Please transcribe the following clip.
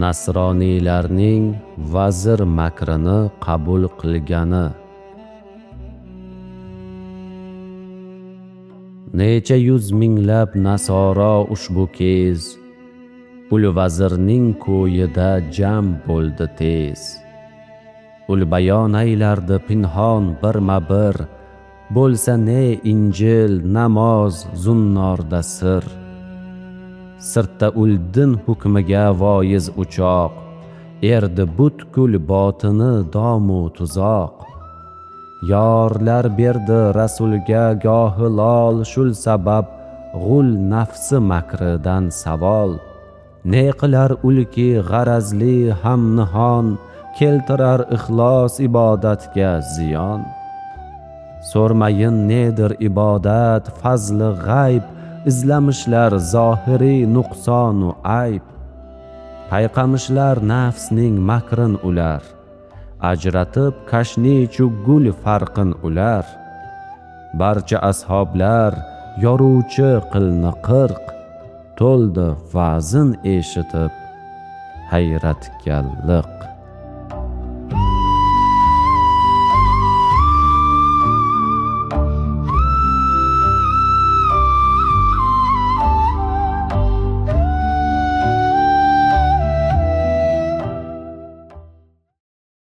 nasroniylarning vazir makrini qabul qilgani. Necha yuz minglab nasoro ushbu kez ul vazirning ko'yida jam bo'ldi tez. Ul bayon aylardi pinhon birma-bir, bo'lsa ne injil, namoz, zunnorda sir. Sirtda ul din hukmiga voyiz uchoq, erdi butkul botini domu tuzoq. Yorlar berdi rasulga gohi lol, shul sabab g'ul nafsi makridan savol. Ne qilar ulki g'arazli hamnihon, keltirar ixlos ibodatga ziyon. So'rmayin nedir ibodat, fazli g'ayb, izlamishlar zohiri nuqsonu ayb. Payqamishlar nafsning makrin ular, ajratib kashnichu gul farqin ular. Barcha ashoblar yoruvchi qilni qirq, to'ldi va'zin eshitib hayratga liq.